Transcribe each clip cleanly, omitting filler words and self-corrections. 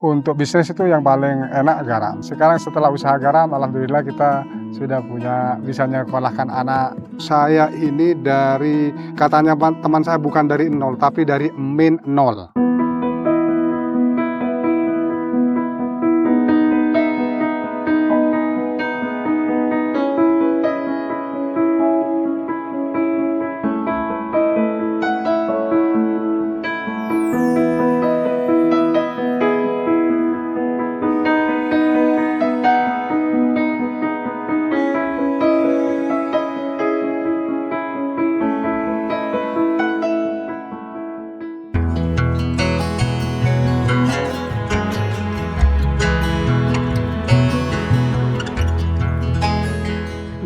Untuk bisnis itu yang paling enak garam. Sekarang setelah usaha garam, alhamdulillah kita sudah bisa nyekolahkan anak. Saya ini dari, katanya teman saya bukan dari nol, tapi dari min nol.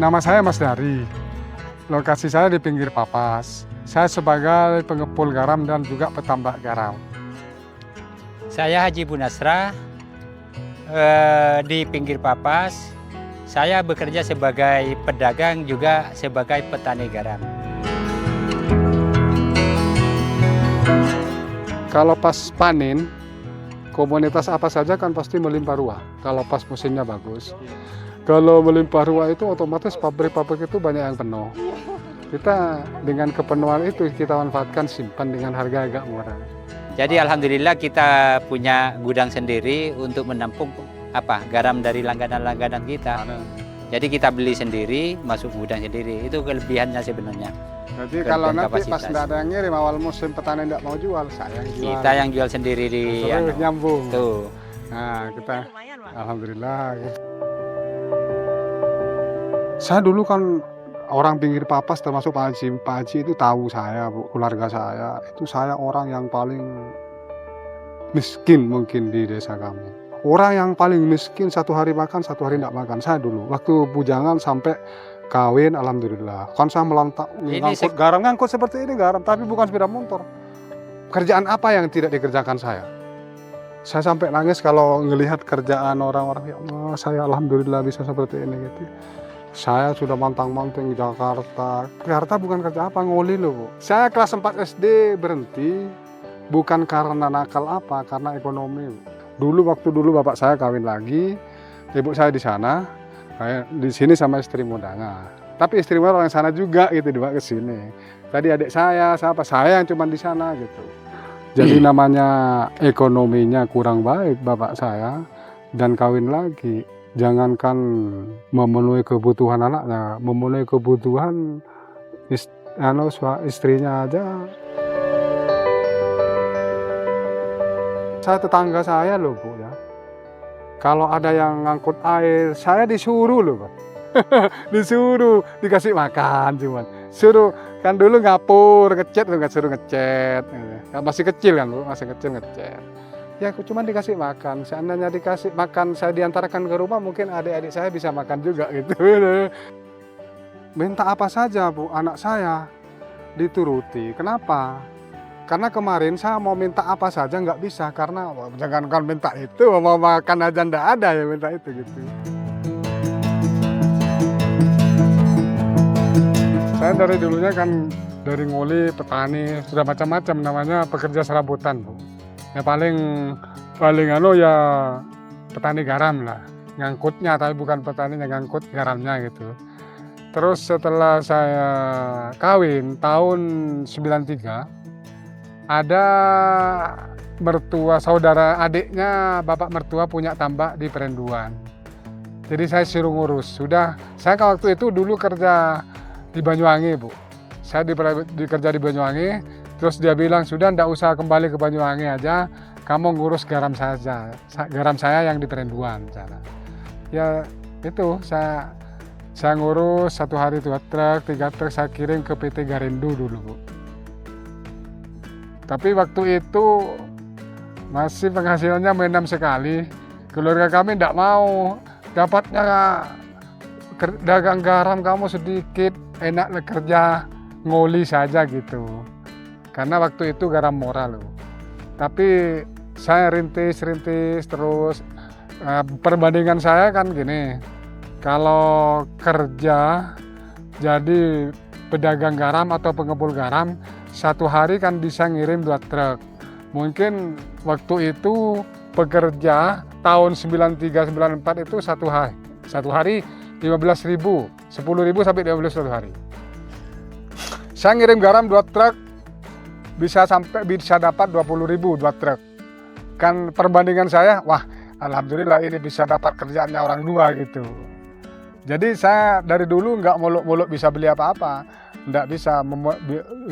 Nama saya Mas Dari. Lokasi saya di pinggir Papas. Saya sebagai pengepul garam dan juga petambak garam. Saya Haji Bunasra, di pinggir Papas. Saya bekerja sebagai pedagang juga sebagai petani garam. Kalau pas panen, komunitas apa saja kan pasti melimpah ruah. Kalau pas musimnya bagus. Kalau melimpah ruah itu otomatis pabrik-pabrik itu banyak yang penuh. Kita dengan kepenuhan itu kita manfaatkan, simpan dengan harga agak murah. Jadi alhamdulillah kita punya gudang sendiri untuk menampung garam dari langganan-langganan kita. Jadi kita beli sendiri, masuk gudang sendiri. Itu kelebihannya sebenarnya. Jadi kalau nanti pas tidak ada yang ngirim, awal musim petani tidak mau jual, saya yang jual. Kita yang jual sendiri di nyambung. Tuh. Nah, kita alhamdulillah. Saya dulu kan orang pinggir Papas, termasuk Pak Haji itu tahu saya, Bu, keluarga saya. Itu saya orang yang paling miskin mungkin di desa kami. Orang yang paling miskin, satu hari makan, satu hari tidak makan. Saya dulu, waktu bujangan sampai kawin, alhamdulillah. Kan saya melantak, ngangkut garam, ngangkut seperti ini garam, tapi bukan sepeda motor. Kerjaan apa yang tidak dikerjakan saya? Saya sampai nangis kalau melihat kerjaan orang-orang, ya Allah, saya alhamdulillah bisa seperti ini gitu. Saya sudah mantang-mantang di Jakarta. Jakarta bukan kerja apa, ngoli loh, Bu. Saya kelas 4 SD berhenti, bukan karena nakal apa, karena ekonomi. Waktu dulu bapak saya kawin lagi, ibu saya di sana, kayak di sini sama istri mudanya. Tapi istri muda orang sana juga gitu, dibawa ke sini. Tadi adik saya yang cuma di sana gitu. Jadi namanya ekonominya kurang baik bapak saya dan kawin lagi. Jangankan memenuhi kebutuhan anaknya, memenuhi kebutuhan istrinya aja. Saya tetangga saya loh, Bu, ya. Kalau ada yang ngangkut air, saya disuruh loh, Pak. Disuruh, dikasih makan cuman. Suruh, kan dulu ngapur, ngecet, nggak suruh ngecet. Masih kecil kan, Bu, masih kecil ngecet. Ya aku cuma dikasih makan, seandainya dikasih makan saya diantarkan ke rumah, mungkin adik-adik saya bisa makan juga gitu. Minta apa saja, Bu, anak saya dituruti. Kenapa? Karena kemarin saya mau minta apa saja nggak bisa, karena jangankan minta itu, mau makan aja nggak ada ya minta itu gitu. Saya dari dulunya kan dari nguli, petani, sudah macam-macam namanya pekerja serabutan, Bu. Ya paling ya petani garam lah, ngangkutnya, tapi bukan petani yang ngangkut garamnya gitu. Terus setelah saya kawin tahun 93, ada mertua saudara adiknya bapak mertua punya tambak di Perenduan. Jadi saya suruh ngurus. Saya waktu itu dulu kerja di Banyuwangi, Bu. Saya dikerja di Banyuwangi. Terus dia bilang, sudah ndak usah kembali ke Banyuwangi aja, kamu ngurus garam saja, garam saya yang di Perenduan. Ya itu, saya ngurus 1 hari 2 truk, 3 truk saya kirim ke PT Garendo dulu, Bu. Tapi waktu itu masih penghasilannya menam sekali, keluarga kami ndak mau, dapatnya dagang garam kamu sedikit, enak kerja ngoli saja gitu. Karena waktu itu garam murah loh. Tapi saya rintis terus. Perbandingan saya kan gini, kalau kerja jadi pedagang garam atau pengepul garam, 1 hari kan bisa ngirim 2 truk. Mungkin waktu itu pekerja tahun 93 94 itu satu hari 15.000, 10.000 sampai 15 satu hari. Saya ngirim garam 2 truk bisa dapat 20.000 2 truk. Kan perbandingan saya, wah alhamdulillah ini bisa dapat kerjaannya orang 2 gitu. Jadi saya dari dulu nggak muluk-muluk bisa beli apa-apa, nggak bisa.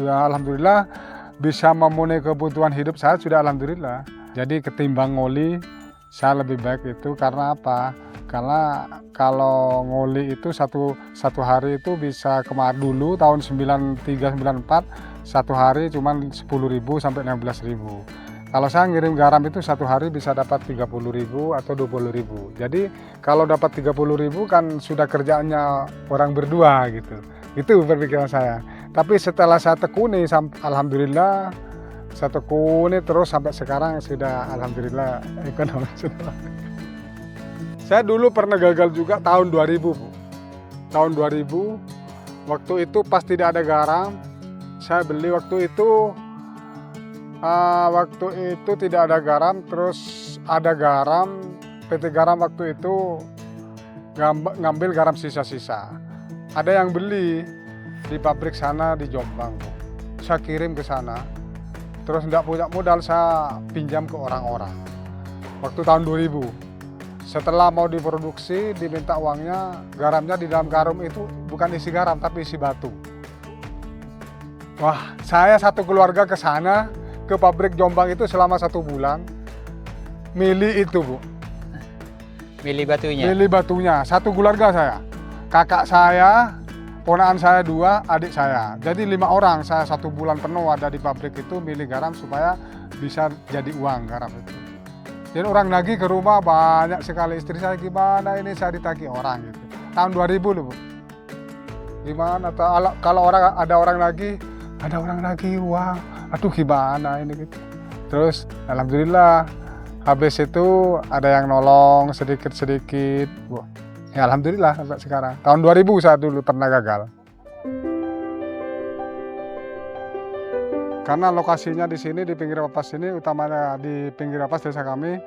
Alhamdulillah bisa memenuhi kebutuhan hidup saya sudah alhamdulillah. Jadi ketimbang ngoli, saya lebih baik itu karena apa? Karena kalau ngoli itu satu hari itu bisa kemarin dulu tahun 93 94 satu hari cuma 10.000 sampai 16.000. Kalau saya ngirim garam itu satu hari bisa dapat 30.000 atau 20.000. Jadi kalau dapat 30.000 kan sudah kerjaannya orang berdua gitu. Itu berpikiran saya. Tapi setelah saya tekuni, alhamdulillah saya tekuni terus sampai sekarang sudah alhamdulillah ekonomi sudah. Saya dulu pernah gagal juga tahun 2000, Bu. Tahun 2000, waktu itu pas tidak ada garam, saya beli waktu itu tidak ada garam, terus ada garam, PT Garam waktu itu ngambil garam sisa-sisa. Ada yang beli di pabrik sana di Jombang, Bu. Saya kirim ke sana, terus tidak punya modal saya pinjam ke orang-orang. Waktu tahun 2000, setelah mau diproduksi diminta uangnya, garamnya di dalam karung itu bukan isi garam tapi isi batu. Wah, saya satu keluarga ke sana, ke pabrik Jombang itu selama 1 bulan, milih itu, Bu. Milih batunya? Milih batunya, satu keluarga saya. Kakak saya, ponakan saya 2, adik saya. Jadi 5 orang, saya 1 bulan penuh ada di pabrik itu milih garam supaya bisa jadi uang garam itu. Jadi orang lagi ke rumah banyak sekali, istri saya gimana ini saya ditagih orang gitu. Tahun 2000 loh, Bu. Gimana kalau ada orang lagi uang, aduh gimana ini gitu. Terus alhamdulillah habis itu ada yang nolong sedikit-sedikit. Wah, ya alhamdulillah sampai sekarang. Tahun 2000 saya dulu pernah gagal. Karena lokasinya di sini di pinggir Wapas ini, utamanya di pinggir Wapas desa kami,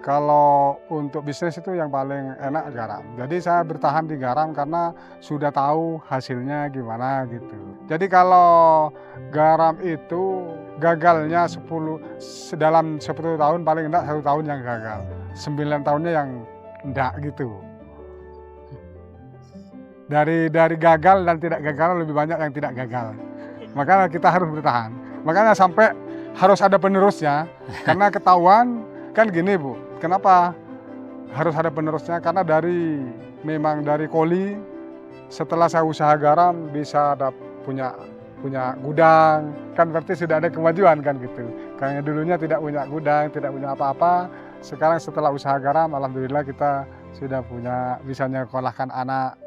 kalau untuk bisnis itu yang paling enak garam. Jadi saya bertahan di garam karena sudah tahu hasilnya gimana gitu. Jadi kalau garam itu gagalnya dalam 10 tahun paling enggak 1 tahun yang gagal. 9 tahunnya yang enggak gitu. Dari gagal dan tidak gagal lebih banyak yang tidak gagal. Makanya kita harus bertahan. Makanya sampai harus ada penerusnya, karena ketahuan kan gini, Bu. Kenapa harus ada penerusnya? Karena memang dari koli, setelah saya usaha garam bisa punya gudang, kan berarti sudah ada kemajuan kan gitu. Karena dulunya tidak punya gudang, tidak punya apa-apa. Sekarang setelah usaha garam, alhamdulillah kita sudah bisa menyekolahkan anak.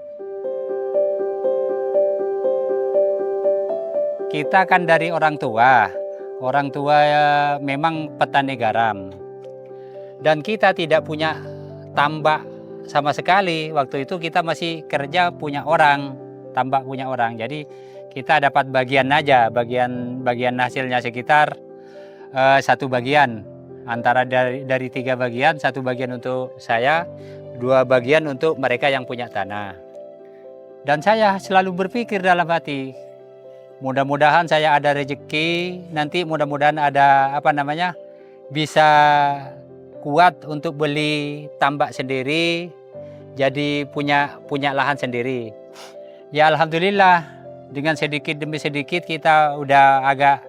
Kita kan dari orang tua memang petani garam. Dan kita tidak punya tambak sama sekali. Waktu itu kita masih kerja punya orang, tambak punya orang. Jadi kita dapat bagian aja, bagian hasilnya sekitar 1 bagian. Antara dari 3 bagian, 1 bagian untuk saya, 2 bagian untuk mereka yang punya tanah. Dan saya selalu berpikir dalam hati, mudah-mudahan saya ada rezeki, nanti mudah-mudahan ada bisa kuat untuk beli tambak sendiri, jadi punya lahan sendiri. Ya alhamdulillah, dengan sedikit demi sedikit kita udah agak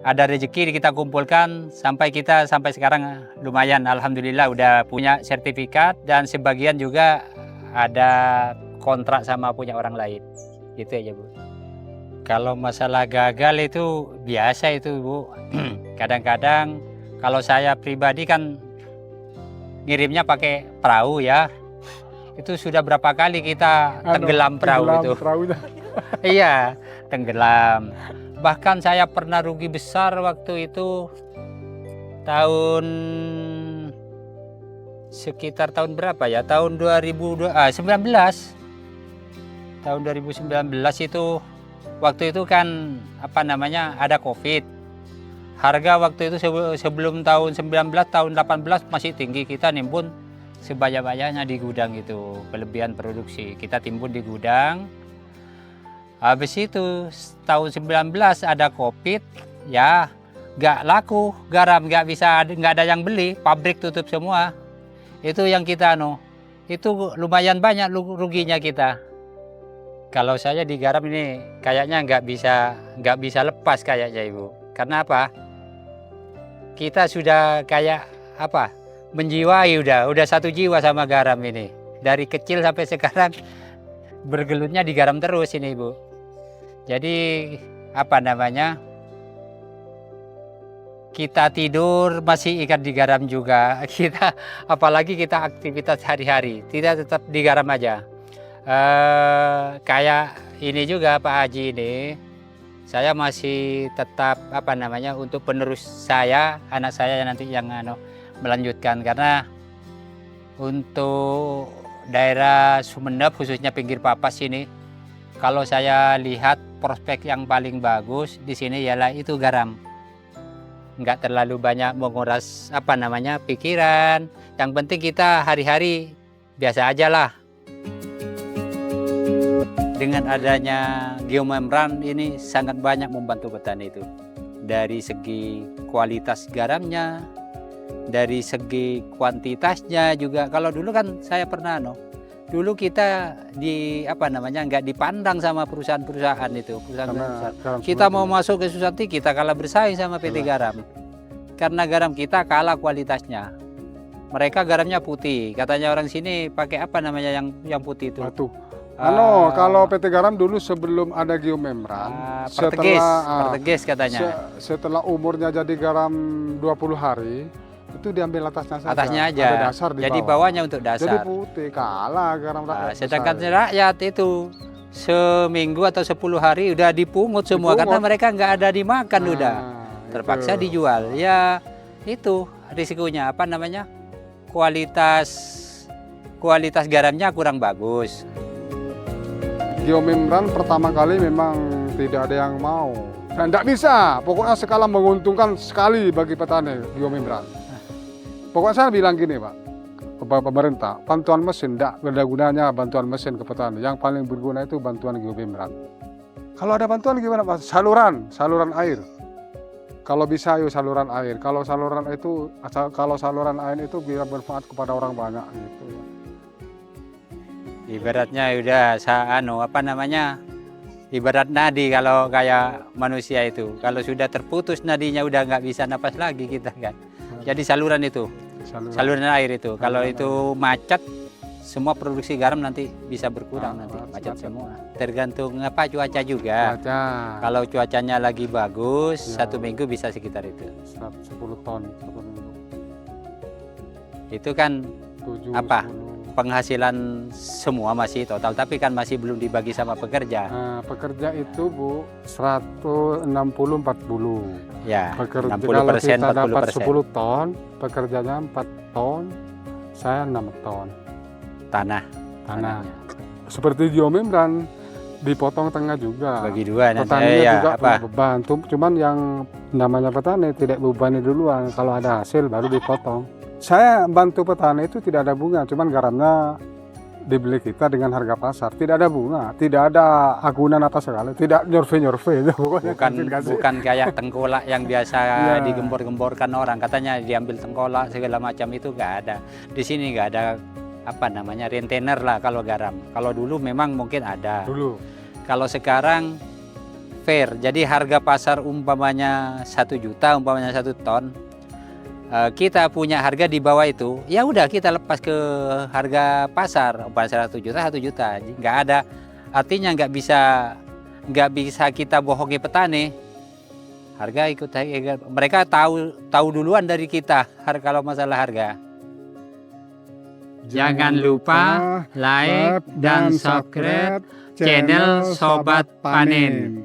ada rezeki kita kumpulkan sampai sekarang lumayan, alhamdulillah udah punya sertifikat dan sebagian juga ada kontrak sama punya orang lain. Gitu aja, Bu. Kalau masalah gagal itu biasa itu, Bu. Kadang-kadang kalau saya pribadi kan ngirimnya pakai perahu ya. Itu sudah berapa kali kita tenggelam perahu itu. Iya, tenggelam. Bahkan saya pernah rugi besar waktu itu sekitar tahun berapa ya? Tahun 2019. Tahun 2019 itu waktu itu kan ada COVID. Harga waktu itu sebelum tahun 19, tahun 18 masih tinggi. Kita nimbun sebanyak-banyaknya di gudang itu. Kelebihan produksi. Kita timbun di gudang. Habis itu tahun 19 ada COVID. Ya nggak laku garam. Nggak ada yang beli. Pabrik tutup semua. Itu yang kita itu lumayan banyak ruginya kita. Kalau saya di garam ini kayaknya nggak bisa lepas kayaknya Ibu. Karena apa? Kita sudah kayak apa? Menjiwai udah satu jiwa sama garam ini. Dari kecil sampai sekarang bergelutnya di garam terus ini Ibu. Jadi apa namanya? Kita tidur masih ikat di garam juga. Apalagi kita aktivitas hari-hari, tidak tetap di garam aja. Kayak ini juga Pak Haji ini, saya masih tetap apa namanya untuk penerus saya, anak saya nanti yang melanjutkan, karena untuk daerah Sumeneb khususnya pinggir Papas ini, kalau saya lihat prospek yang paling bagus di sini ialah itu garam. Nggak terlalu banyak menguras apa namanya pikiran, yang penting kita hari-hari biasa aja lah. Dengan adanya geomembran ini sangat banyak membantu petani itu. Dari segi kualitas garamnya, dari segi kuantitasnya juga. Kalau dulu kan saya pernah dulu kita nggak dipandang sama perusahaan-perusahaan itu. Kita mau masuk ke Susanti kita kalah bersaing sama PT Garam. Karena garam kita kalah kualitasnya. Mereka garamnya putih. Katanya orang sini pakai apa namanya yang putih itu? Batu. Kalau PT Garam dulu sebelum ada geomembran, pertegis katanya. Setelah umurnya jadi garam 20 hari, itu diambil atasnya saja. Atasnya aja. Ada dasar di jadi bawah. bawahnya untuk dasar. Jadi putih, kalah garam rakyat. Sedangkan rakyat itu seminggu atau 10 hari udah dipungut semua karena mereka nggak ada dimakan udah. Terpaksa dijual. Ya itu risikonya apa namanya? Kualitas garamnya kurang bagus. Geomembran pertama kali memang tidak ada yang mau. Dan tidak bisa, pokoknya skala menguntungkan sekali bagi petani geomembran. Pokoknya saya bilang gini Pak, kepada pemerintah, bantuan mesin tidak ada gunanya bantuan mesin ke petani. Yang paling berguna itu bantuan geomembran. Kalau ada bantuan gimana Pak? Saluran air. Kalau bisa yuk saluran air. Kalau saluran air itu bisa bermanfaat kepada orang banyak gitu. Ibaratnya udah ibarat nadi kalau kayak manusia itu. Kalau sudah terputus nadinya udah nggak bisa napas lagi kita kan. Jadi saluran air itu. Kalau itu macet, semua produksi garam nanti bisa berkurang nanti macet semua. Tergantung cuaca juga. Kalau cuacanya lagi bagus, ya. 1 minggu bisa sekitar itu. 10 ton. Itu kan 10. Penghasilan semua masih total, tapi kan masih belum dibagi sama pekerja. Pekerja itu Bu 160-40. Ya, pekerja, 60%, kalau kita 40%. dapat 10 ton, pekerjanya 4 ton, saya 6 ton. Tanah. Seperti geomembran, dipotong tengah juga. Bagi dua. Petaninya juga beban. Cuman yang namanya petani tidak bebani duluan. Kalau ada hasil baru dipotong. Saya bantu petani itu tidak ada bunga, cuman garamnya dibeli kita dengan harga pasar. Tidak ada bunga, tidak ada agunan apa sekali, tidak nyorve. Bukan kayak tengkolak yang biasa digembor-gemborkan orang. Katanya diambil tengkolak segala macam itu nggak ada. Di sini nggak ada rentenir lah kalau garam. Kalau dulu memang mungkin ada. Kalau sekarang fair. Jadi harga pasar umpamanya 1 juta, umpamanya 1 ton. Kita punya harga di bawah itu, ya udah kita lepas ke harga pasar, umpamanya 1 juta, nggak ada, artinya nggak bisa kita bohongi petani. Harga ikut mereka tahu duluan dari kita kalau masalah harga. Jangan lupa like dan subscribe channel Sobat Panen.